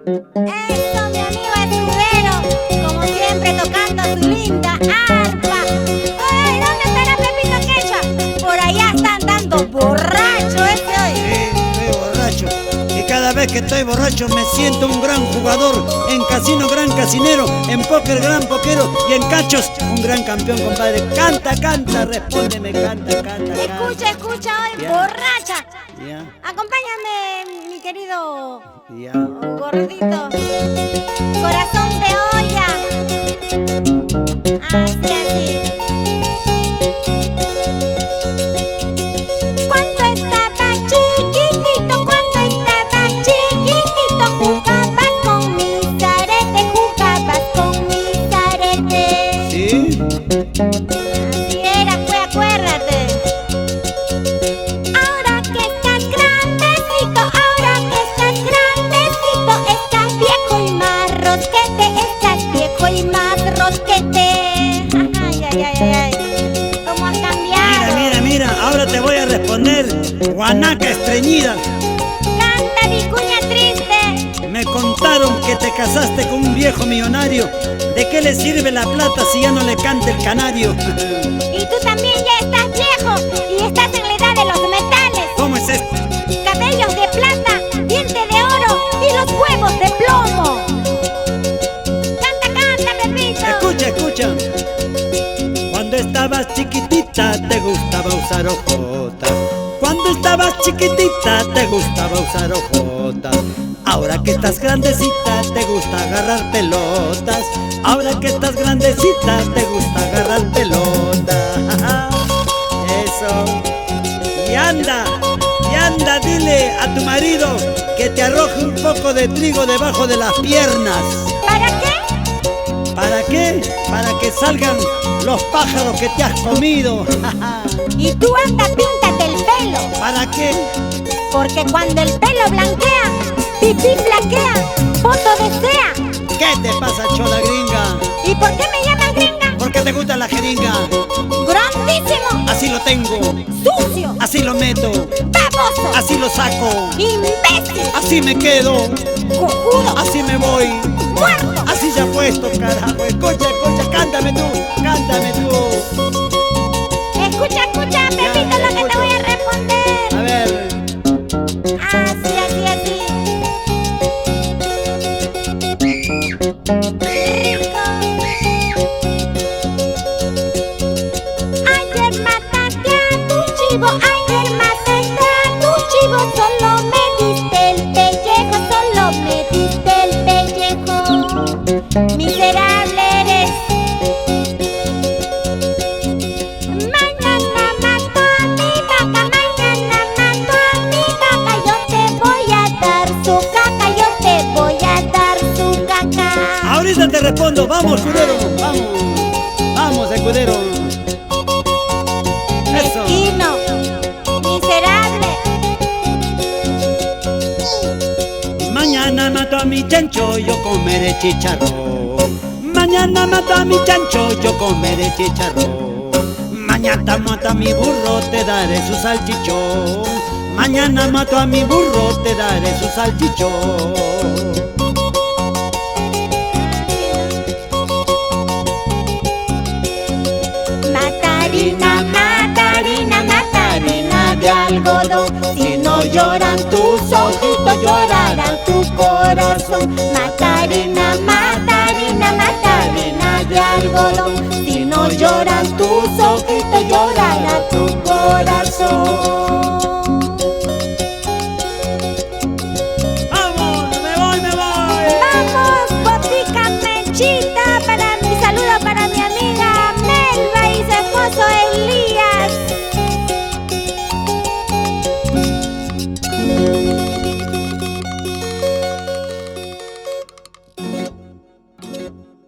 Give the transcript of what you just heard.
Eso, mi amigo escudero, como siempre tocando su linda arpa. ¡Ey! ¿Dónde estará Pepito Quechua? Por allá están dando borracho ese hoy. Sí, estoy borracho. Y cada vez que estoy borracho me siento un gran jugador. En casino, gran casinero. En póker, gran poquero. Y en cachos, un gran campeón, compadre. Canta, canta, respóndeme, canta, canta. Escucha, escucha hoy, Ya. borracha. Ya, Acompáñame, mi querido ya. gordito. Corazón de olla. Así, así. Cuando estaba chiquitito, jugabas con mis aretes, ¿Sí? Así era, pues acuérdate. Ahora que estás grandecito, estás viejo y más rosquete, Ay, ay, ay, ay. ¿Cómo has cambiado? Mira, mira, ahora te voy a responder. Guanaca estreñida. Canta, vicuña triste. Me contaron que te casaste con un viejo millonario. ¿De qué le sirve la plata si ya no le canta el canario? Y tú también ya estás viejo y estás en la edad de los metales. ¿Cómo es esto? Cabellos de plata, diente de oro y los huevos de plomo. Canta, canta, Pepito. Escucha, escucha. Cuando estabas chiquitita te gustaba usar ojotas. Cuando estabas chiquitita te gustaba usar ojotas. Ahora que estás grandecita te gusta agarrar pelotas. Ahora que estás grandecita te gusta agarrar pelotas. Eso. Y anda, dile a tu marido que te arroje un poco de trigo debajo de las piernas. ¿Para qué? ¿Para qué? Para que salgan los pájaros que te has comido. Y tú anda, píntate el pelo. ¿Para qué? Porque cuando el pelo blanquea, pipí flaquea, foto desea. ¿Qué te pasa, chola gringa? ¿Y por qué me llaman gringa? ¿Por qué te gusta la jeringa? Grandísimo, Así lo tengo, sucio, así lo meto, baboso, así lo saco, imbécil, así me quedo, cojudo, así me voy, muerto. así ya puesto, carajo. Escucha, cántame tú, cántame tú. Escucha, Pepito, lo que te voy a responder. A ver. Así, así, así. Rico. Ayer mataste a tu chivo, solo me diste el pellejo, miserable eres. Mañana mato a mi vaca, yo te voy a dar su caca, Ahorita te respondo, vamos, escudero, vamos. Vamos, escudero. Eso. Mezquino, miserable. Mañana mato a mi chancho, yo comeré chicharrón. Mañana mato a mi chancho, yo comeré chicharrón. Mañana mato a mi burro, te daré su salchichón. Mañana mato a mi burro, te daré su salchichón. Matarina de algodón. Si no lloran tus ojitos, llorará tu corazón. Matarina de algodón. Si no lloran tus ojitos, llorarán